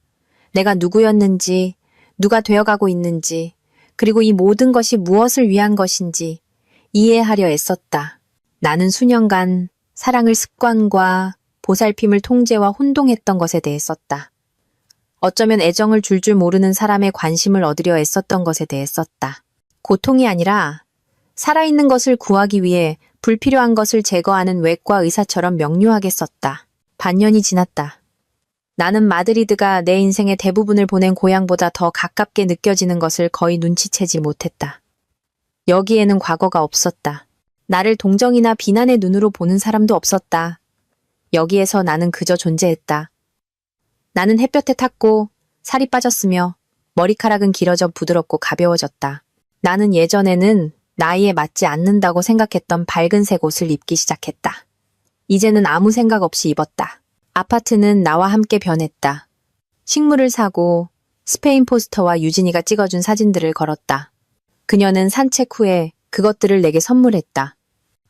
내가 누구였는지, 누가 되어가고 있는지, 그리고 이 모든 것이 무엇을 위한 것인지 이해하려 애썼다. 나는 수년간 사랑을 습관과 보살핌을 통제와 혼동했던 것에 대해 썼다. 어쩌면 애정을 줄줄 모르는 사람의 관심을 얻으려 애썼던 것에 대해 썼다. 고통이 아니라 살아있는 것을 구하기 위해 불필요한 것을 제거하는 외과 의사처럼 명료하게 썼다. 반년이 지났다. 나는 마드리드가 내 인생의 대부분을 보낸 고향보다 더 가깝게 느껴지는 것을 거의 눈치채지 못했다. 여기에는 과거가 없었다. 나를 동정이나 비난의 눈으로 보는 사람도 없었다. 여기에서 나는 그저 존재했다. 나는 햇볕에 탔고 살이 빠졌으며 머리카락은 길어져 부드럽고 가벼워졌다. 나는 예전에는 나이에 맞지 않는다고 생각했던 밝은색 옷을 입기 시작했다. 이제는 아무 생각 없이 입었다. 아파트는 나와 함께 변했다. 식물을 사고 스페인 포스터와 유진이가 찍어준 사진들을 걸었다. 그녀는 산책 후에 그것들을 내게 선물했다.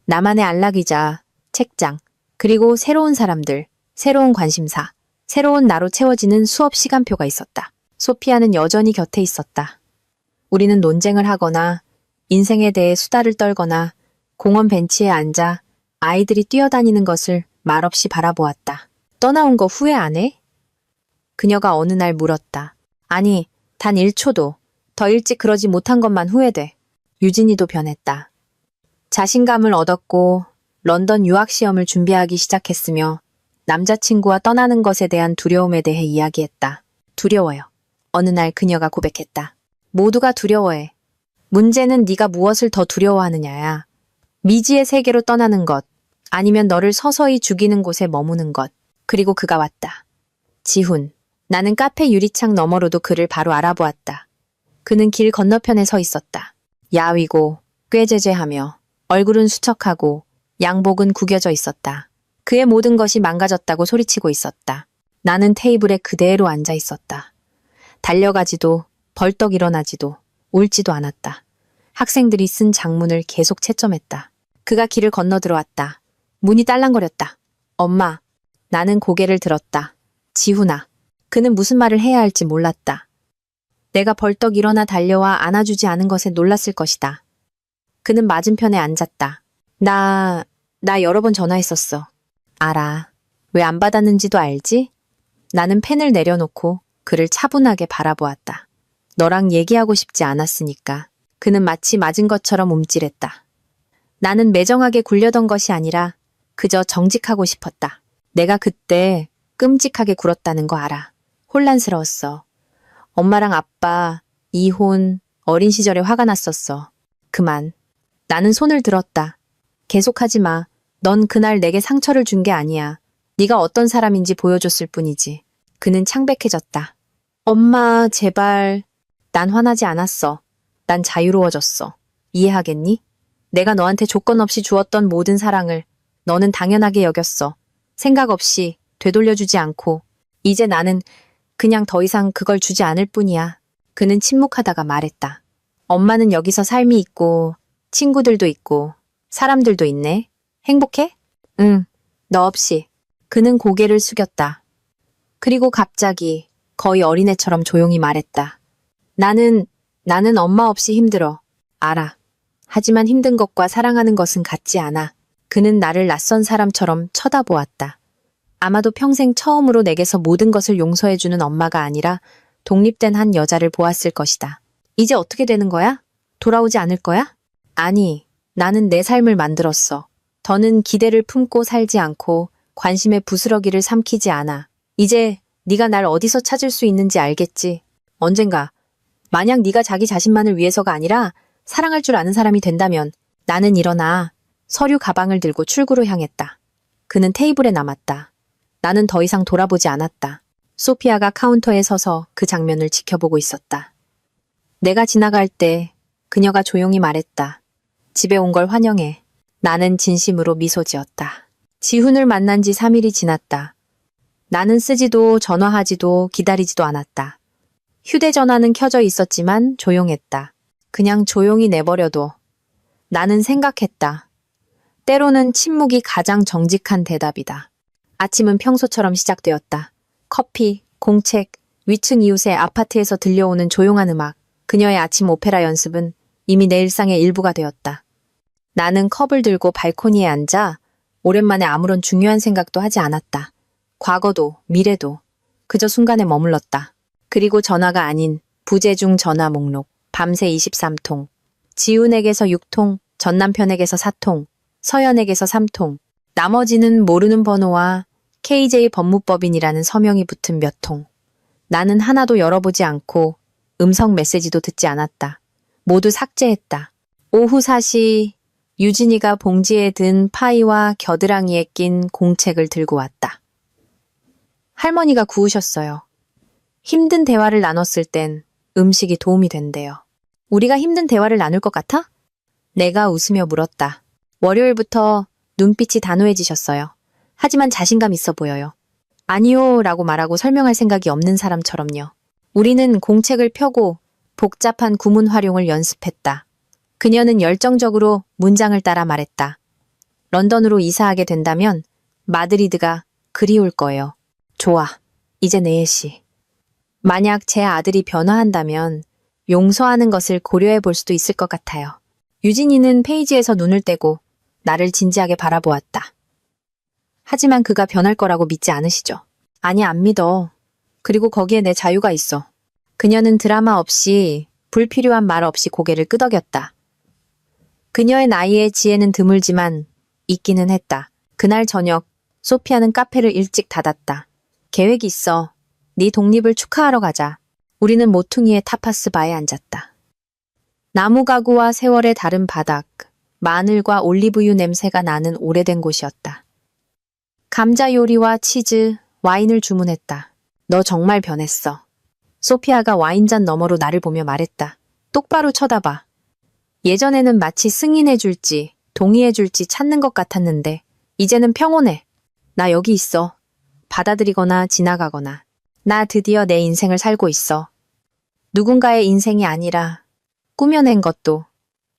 나만의 안락이자 책장, 그리고 새로운 사람들, 새로운 관심사, 새로운 나로 채워지는 수업 시간표가 있었다. 소피아는 여전히 곁에 있었다. 우리는 논쟁을 하거나 인생에 대해 수다를 떨거나 공원 벤치에 앉아 아이들이 뛰어다니는 것을 말없이 바라보았다. 떠나온 거 후회 안 해? 그녀가 어느 날 물었다. 아니, 단 1초도 더 일찍 그러지 못한 것만 후회돼. 유진이도 변했다. 자신감을 얻었고 런던 유학 시험을 준비하기 시작했으며 남자친구와 떠나는 것에 대한 두려움에 대해 이야기했다. 두려워요. 어느 날 그녀가 고백했다. 모두가 두려워해. 문제는 네가 무엇을 더 두려워하느냐야. 미지의 세계로 떠나는 것, 아니면 너를 서서히 죽이는 곳에 머무는 것. 그리고 그가 왔다. 지훈. 나는 카페 유리창 너머로도 그를 바로 알아보았다. 그는 길 건너편에 서 있었다. 야위고 꾀죄죄하며 얼굴은 수척하고 양복은 구겨져 있었다. 그의 모든 것이 망가졌다고 소리치고 있었다. 나는 테이블에 그대로 앉아 있었다. 달려가지도 벌떡 일어나지도 울지도 않았다. 학생들이 쓴 장문을 계속 채점했다. 그가 길을 건너 들어왔다. 문이 딸랑거렸다. 엄마. 나는 고개를 들었다. 지훈아. 그는 무슨 말을 해야 할지 몰랐다. 내가 벌떡 일어나 달려와 안아주지 않은 것에 놀랐을 것이다. 그는 맞은편에 앉았다. 나 여러 번 전화했었어. 알아. 왜 안 받았는지도 알지? 나는 펜을 내려놓고 그를 차분하게 바라보았다. 너랑 얘기하고 싶지 않았으니까. 그는 마치 맞은 것처럼 움찔했다. 나는 매정하게 굴려던 것이 아니라 그저 정직하고 싶었다. 내가 그때 끔찍하게 굴었다는 거 알아. 혼란스러웠어. 엄마랑 아빠, 이혼, 어린 시절에 화가 났었어. 그만. 나는 손을 들었다. 계속하지 마. 넌 그날 내게 상처를 준 게 아니야. 네가 어떤 사람인지 보여줬을 뿐이지. 그는 창백해졌다. 엄마, 제발. 난 화나지 않았어. 난 자유로워졌어. 이해하겠니? 내가 너한테 조건 없이 주었던 모든 사랑을 너는 당연하게 여겼어. 생각 없이 되돌려주지 않고. 이제 나는 그냥 더 이상 그걸 주지 않을 뿐이야. 그는 침묵하다가 말했다. 엄마는 여기서 삶이 있고 친구들도 있고 사람들도 있네. 행복해? 응, 너 없이. 그는 고개를 숙였다. 그리고 갑자기 거의 어린애처럼 조용히 말했다. 나는 엄마 없이 힘들어. 알아. 하지만 힘든 것과 사랑하는 것은 같지 않아. 그는 나를 낯선 사람처럼 쳐다보았다. 아마도 평생 처음으로 내게서 모든 것을 용서해주는 엄마가 아니라 독립된 한 여자를 보았을 것이다. 이제 어떻게 되는 거야? 돌아오지 않을 거야? 아니, 나는 내 삶을 만들었어. 더는 기대를 품고 살지 않고 관심의 부스러기를 삼키지 않아. 이제 네가 날 어디서 찾을 수 있는지 알겠지? 언젠가 만약 네가 자기 자신만을 위해서가 아니라 사랑할 줄 아는 사람이 된다면 나는 일어나 서류 가방을 들고 출구로 향했다. 그는 테이블에 남았다. 나는 더 이상 돌아보지 않았다. 소피아가 카운터에 서서 그 장면을 지켜보고 있었다. 내가 지나갈 때 그녀가 조용히 말했다. 집에 온 걸 환영해. 나는 진심으로 미소 지었다. 지훈을 만난 지 3일이 지났다. 나는 쓰지도 전화하지도 기다리지도 않았다. 휴대전화는 켜져 있었지만 조용했다. 그냥 조용히 내버려둬. 나는 생각했다. 때로는 침묵이 가장 정직한 대답이다. 아침은 평소처럼 시작되었다. 커피, 공책, 위층 이웃의 아파트에서 들려오는 조용한 음악, 그녀의 아침 오페라 연습은 이미 내 일상의 일부가 되었다. 나는 컵을 들고 발코니에 앉아 오랜만에 아무런 중요한 생각도 하지 않았다. 과거도 미래도 그저 순간에 머물렀다. 그리고 전화가 아닌 부재중 전화 목록, 밤새 23통, 지훈에게서 6통, 전남편에게서 4통, 서연에게서 3통, 나머지는 모르는 번호와 KJ 법무법인이라는 서명이 붙은 몇 통. 나는 하나도 열어보지 않고 음성 메시지도 듣지 않았다. 모두 삭제했다. 오후 4시 유진이가 봉지에 든 파이와 겨드랑이에 낀 공책을 들고 왔다. 할머니가 구우셨어요. 힘든 대화를 나눴을 땐 음식이 도움이 된대요. 우리가 힘든 대화를 나눌 것 같아? 내가 웃으며 물었다. 월요일부터 눈빛이 단호해지셨어요. 하지만 자신감 있어 보여요. 아니요 라고 말하고 설명할 생각이 없는 사람처럼요. 우리는 공책을 펴고 복잡한 구문 활용을 연습했다. 그녀는 열정적으로 문장을 따라 말했다. 런던으로 이사하게 된다면 마드리드가 그리울 거예요. 좋아. 이제 내일시. 만약 제 아들이 변화한다면 용서하는 것을 고려해 볼 수도 있을 것 같아요. 유진이는 페이지에서 눈을 떼고 나를 진지하게 바라보았다. 하지만 그가 변할 거라고 믿지 않으시죠? 아니, 안 믿어. 그리고 거기에 내 자유가 있어. 그녀는 드라마 없이 불필요한 말 없이 고개를 끄덕였다. 그녀의 나이에 지혜는 드물지만 있기는 했다. 그날 저녁 소피아는 카페를 일찍 닫았다. 계획이 있어. 네 독립을 축하하러 가자. 우리는 모퉁이의 타파스 바에 앉았다. 나무 가구와 세월의 다른 바닥, 마늘과 올리브유 냄새가 나는 오래된 곳이었다. 감자 요리와 치즈, 와인을 주문했다. 너 정말 변했어. 소피아가 와인잔 너머로 나를 보며 말했다. 똑바로 쳐다봐. 예전에는 마치 승인해줄지 동의해줄지 찾는 것 같았는데 이제는 평온해. 나 여기 있어. 받아들이거나 지나가거나. 나 드디어 내 인생을 살고 있어. 누군가의 인생이 아니라 꾸며낸 것도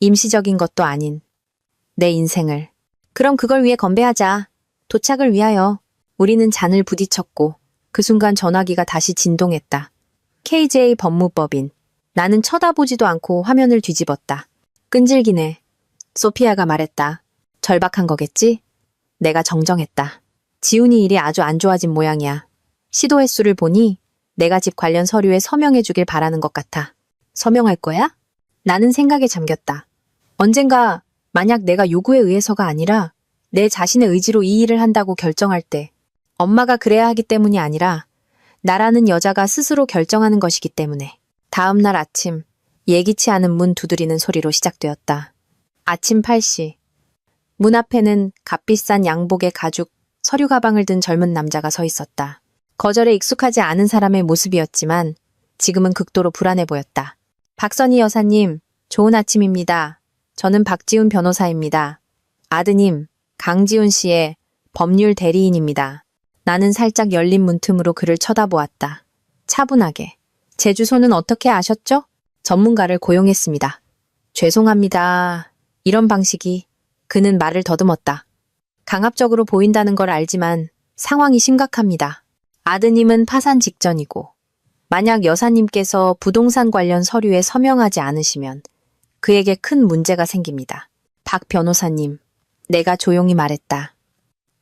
임시적인 것도 아닌 내 인생을. 그럼 그걸 위해 건배하자. 도착을 위하여. 우리는 잔을 부딪혔고 그 순간 전화기가 다시 진동했다. KJ 법무법인. 나는 쳐다보지도 않고 화면을 뒤집었다. 끈질기네. 소피아가 말했다. 절박한 거겠지? 내가 정정했다. 지훈이 일이 아주 안 좋아진 모양이야. 시도 횟수를 보니 내가 집 관련 서류에 서명해 주길 바라는 것 같아. 서명할 거야? 나는 생각에 잠겼다. 언젠가 만약 내가 요구에 의해서가 아니라 내 자신의 의지로 이 일을 한다고 결정할 때 엄마가 그래야 하기 때문이 아니라 나라는 여자가 스스로 결정하는 것이기 때문에. 다음 날 아침 예기치 않은 문 두드리는 소리로 시작되었다. 아침 8시. 문 앞에는 값비싼 양복의 가죽 서류 가방을 든 젊은 남자가 서 있었다. 거절에 익숙하지 않은 사람의 모습이었지만 지금은 극도로 불안해 보였다. 박선희 여사님, 좋은 아침입니다. 저는 박지훈 변호사입니다. 아드님, 강지훈 씨의 법률 대리인입니다. 나는 살짝 열린 문틈으로 그를 쳐다보았다. 차분하게. 제 주소는 어떻게 아셨죠? 전문가를 고용했습니다. 죄송합니다. 이런 방식이. 그는 말을 더듬었다. 강압적으로 보인다는 걸 알지만 상황이 심각합니다. 아드님은 파산 직전이고 만약 여사님께서 부동산 관련 서류에 서명하지 않으시면 그에게 큰 문제가 생깁니다. 박 변호사님, 내가 조용히 말했다.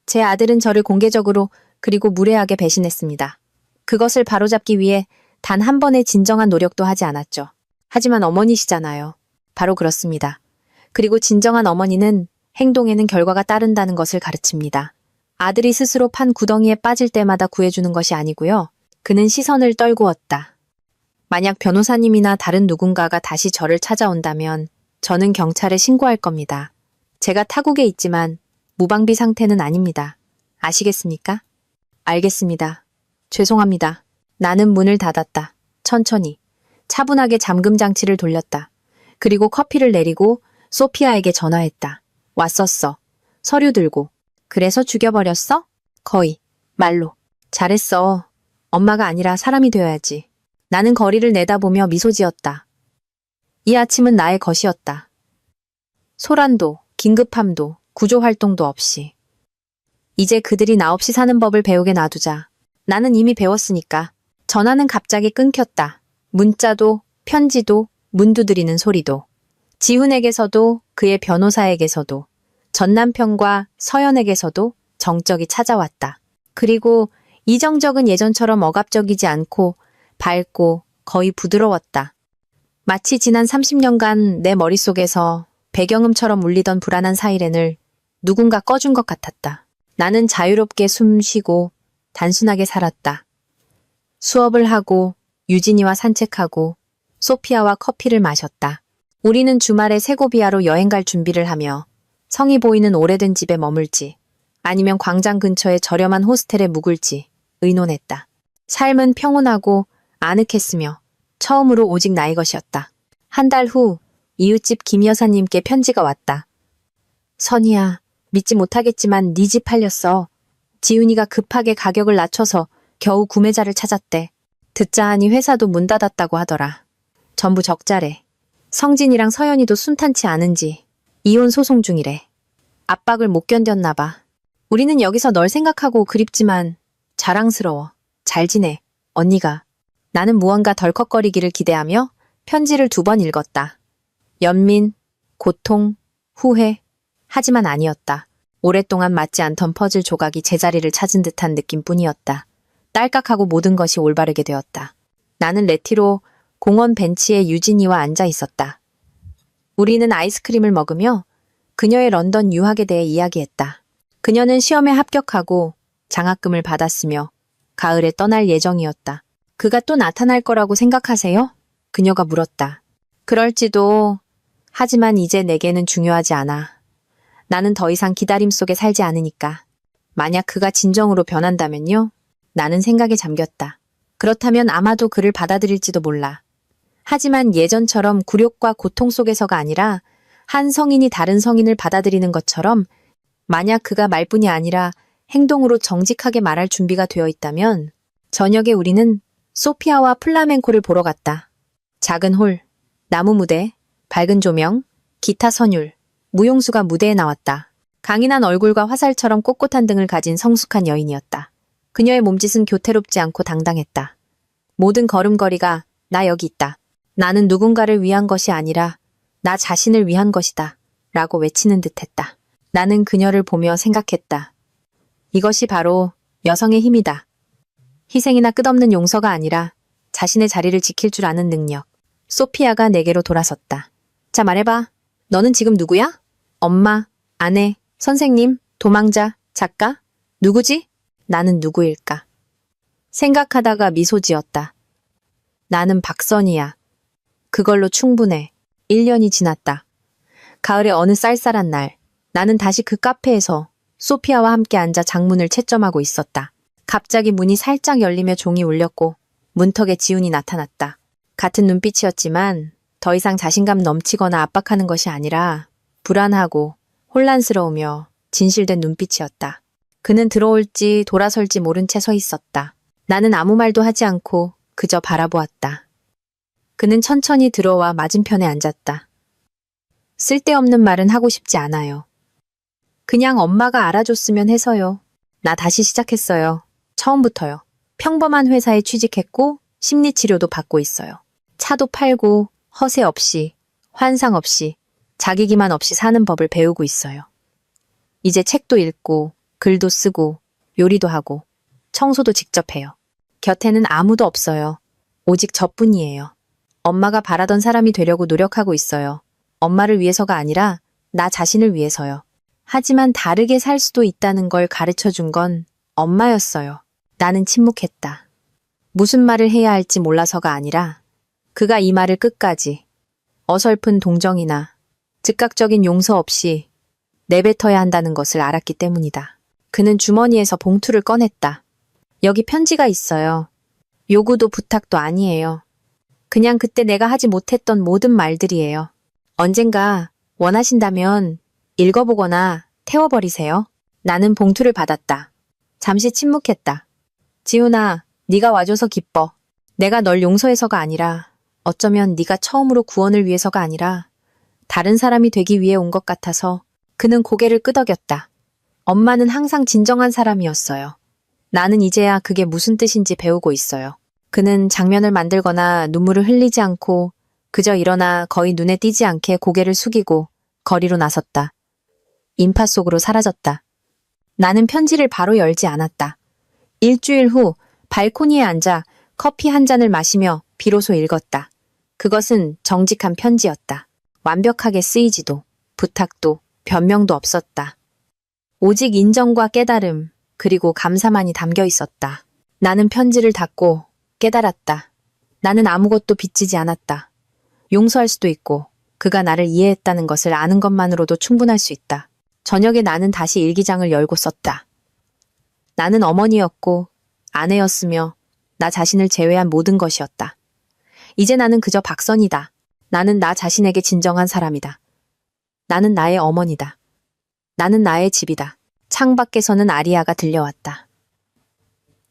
제 아들은 저를 공개적으로 그리고 무례하게 배신했습니다. 그것을 바로잡기 위해 단 한 번의 진정한 노력도 하지 않았죠. 하지만 어머니시잖아요. 바로 그렇습니다. 그리고 진정한 어머니는 행동에는 결과가 따른다는 것을 가르칩니다. 아들이 스스로 판 구덩이에 빠질 때마다 구해주는 것이 아니고요. 그는 시선을 떨구었다. 만약 변호사님이나 다른 누군가가 다시 저를 찾아온다면 저는 경찰에 신고할 겁니다. 제가 타국에 있지만 무방비 상태는 아닙니다. 아시겠습니까? 알겠습니다. 죄송합니다. 나는 문을 닫았다. 천천히. 차분하게 잠금 장치를 돌렸다. 그리고 커피를 내리고 소피아에게 전화했다. 왔었어. 서류 들고. 그래서 죽여버렸어? 거의. 말로. 잘했어. 엄마가 아니라 사람이 되어야지. 나는 거리를 내다보며 미소 지었다. 이 아침은 나의 것이었다. 소란도, 긴급함도, 구조활동도 없이. 이제 그들이 나 없이 사는 법을 배우게 놔두자. 나는 이미 배웠으니까. 전화는 갑자기 끊겼다. 문자도, 편지도, 문 두드리는 소리도. 지훈에게서도, 그의 변호사에게서도, 전 남편과 서연에게서도 정적이 찾아왔다. 그리고 이 정적은 예전처럼 억압적이지 않고 밝고 거의 부드러웠다. 마치 지난 30년간 내 머릿속에서 배경음처럼 울리던 불안한 사이렌을 누군가 꺼준 것 같았다. 나는 자유롭게 숨 쉬고 단순하게 살았다. 수업을 하고 유진이와 산책하고 소피아와 커피를 마셨다. 우리는 주말에 세고비아로 여행 갈 준비를 하며 성이 보이는 오래된 집에 머물지 아니면 광장 근처의 저렴한 호스텔에 묵을지 의논했다. 삶은 평온하고 아늑했으며 처음으로 오직 나의 것이었다. 한 달 후 이웃집 김 여사님께 편지가 왔다. 선이야, 믿지 못하겠지만 네 집 팔렸어. 지훈이가 급하게 가격을 낮춰서 겨우 구매자를 찾았대. 듣자 하니 회사도 문 닫았다고 하더라. 전부 적자래. 성진이랑 서연이도 순탄치 않은지 이혼 소송 중이래. 압박을 못 견뎠나 봐. 우리는 여기서 널 생각하고 그립지만 자랑스러워. 잘 지내. 언니가. 나는 무언가 덜컥거리기를 기대하며 편지를 2번 읽었다. 연민, 고통, 후회. 하지만 아니었다. 오랫동안 맞지 않던 퍼즐 조각이 제자리를 찾은 듯한 느낌뿐이었다. 딸깍하고 모든 것이 올바르게 되었다. 나는 레티로 공원 벤치에 유진이와 앉아 있었다. 우리는 아이스크림을 먹으며 그녀의 런던 유학에 대해 이야기했다. 그녀는 시험에 합격하고 장학금을 받았으며 가을에 떠날 예정이었다. 그가 또 나타날 거라고 생각하세요? 그녀가 물었다. 그럴지도. 하지만 이제 내게는 중요하지 않아. 나는 더 이상 기다림 속에 살지 않으니까. 만약 그가 진정으로 변한다면요? 나는 생각에 잠겼다. 그렇다면 아마도 그를 받아들일지도 몰라. 하지만 예전처럼 굴욕과 고통 속에서가 아니라 한 성인이 다른 성인을 받아들이는 것처럼 만약 그가 말뿐이 아니라 행동으로 정직하게 말할 준비가 되어 있다면 저녁에 우리는 소피아와 플라멩코를 보러 갔다. 작은 홀, 나무 무대, 밝은 조명, 기타 선율, 무용수가 무대에 나왔다. 강인한 얼굴과 화살처럼 꼿꼿한 등을 가진 성숙한 여인이었다. 그녀의 몸짓은 교태롭지 않고 당당했다. 모든 걸음걸이가 나 여기 있다. 나는 누군가를 위한 것이 아니라 나 자신을 위한 것이다. 라고 외치는 듯했다. 나는 그녀를 보며 생각했다. 이것이 바로 여성의 힘이다. 희생이나 끝없는 용서가 아니라 자신의 자리를 지킬 줄 아는 능력. 소피아가 내게로 돌아섰다. 자, 말해봐. 너는 지금 누구야? 엄마, 아내, 선생님, 도망자, 작가? 누구지? 나는 누구일까? 생각하다가 미소 지었다. 나는 박선이야. 그걸로 충분해. 1년이 지났다. 가을의 어느 쌀쌀한 날, 나는 다시 그 카페에서 소피아와 함께 앉아 장문을 채점하고 있었다. 갑자기 문이 살짝 열리며 종이 울렸고 문턱에 지훈이 나타났다. 같은 눈빛이었지만 더 이상 자신감 넘치거나 압박하는 것이 아니라 불안하고 혼란스러우며 진실된 눈빛이었다. 그는 들어올지 돌아설지 모른 채 서 있었다. 나는 아무 말도 하지 않고 그저 바라보았다. 그는 천천히 들어와 맞은편에 앉았다. 쓸데없는 말은 하고 싶지 않아요. 그냥 엄마가 알아줬으면 해서요. 나 다시 시작했어요. 처음부터요. 평범한 회사에 취직했고 심리치료도 받고 있어요. 차도 팔고 허세 없이, 환상 없이, 자기 기만 없이 사는 법을 배우고 있어요. 이제 책도 읽고, 글도 쓰고, 요리도 하고, 청소도 직접 해요. 곁에는 아무도 없어요. 오직 저뿐이에요. 엄마가 바라던 사람이 되려고 노력하고 있어요. 엄마를 위해서가 아니라 나 자신을 위해서요. 하지만 다르게 살 수도 있다는 걸 가르쳐 준 건 엄마였어요. 나는 침묵했다. 무슨 말을 해야 할지 몰라서가 아니라 그가 이 말을 끝까지 어설픈 동정이나 즉각적인 용서 없이 내뱉어야 한다는 것을 알았기 때문이다. 그는 주머니에서 봉투를 꺼냈다. 여기 편지가 있어요. 요구도 부탁도 아니에요. 그냥 그때 내가 하지 못했던 모든 말들이에요. 언젠가 원하신다면 읽어보거나 태워버리세요. 나는 봉투를 받았다. 잠시 침묵했다. 지훈아, 네가 와줘서 기뻐. 내가 널 용서해서가 아니라 어쩌면 네가 처음으로 구원을 위해서가 아니라 다른 사람이 되기 위해 온 것 같아서. 그는 고개를 끄덕였다. 엄마는 항상 진정한 사람이었어요. 나는 이제야 그게 무슨 뜻인지 배우고 있어요. 그는 장면을 만들거나 눈물을 흘리지 않고 그저 일어나 거의 눈에 띄지 않게 고개를 숙이고 거리로 나섰다. 인파 속으로 사라졌다. 나는 편지를 바로 열지 않았다. 일주일 후 발코니에 앉아 커피 한 잔을 마시며 비로소 읽었다. 그것은 정직한 편지였다. 완벽하게 쓰이지도 부탁도 변명도 없었다. 오직 인정과 깨달음 그리고 감사만이 담겨 있었다. 나는 편지를 닫고 깨달았다. 나는 아무것도 빚지지 않았다. 용서할 수도 있고 그가 나를 이해했다는 것을 아는 것만으로도 충분할 수 있다. 저녁에 나는 다시 일기장을 열고 썼다. 나는 어머니였고 아내였으며 나 자신을 제외한 모든 것이었다. 이제 나는 그저 박선이다. 나는 나 자신에게 진정한 사람이다. 나는 나의 어머니다. 나는 나의 집이다. 창밖에서는 아리아가 들려왔다.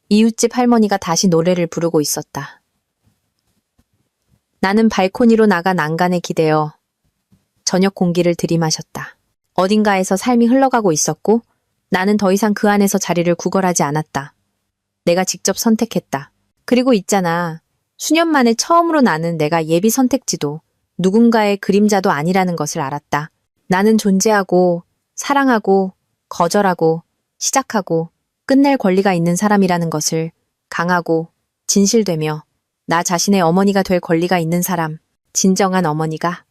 이웃집 할머니가 다시 노래를 부르고 있었다. 나는 발코니로 나가 난간에 기대어 저녁 공기를 들이마셨다. 어딘가에서 삶이 흘러가고 있었고 나는 더 이상 그 안에서 자리를 구걸하지 않았다. 내가 직접 선택했다. 그리고 있잖아. 수년 만에 처음으로 나는 내가 예비 선택지도 누군가의 그림자도 아니라는 것을 알았다. 나는 존재하고 사랑하고 거절하고 시작하고 끝낼 권리가 있는 사람이라는 것을 강하고 진실되며 나 자신의 어머니가 될 권리가 있는 사람, 진정한 어머니가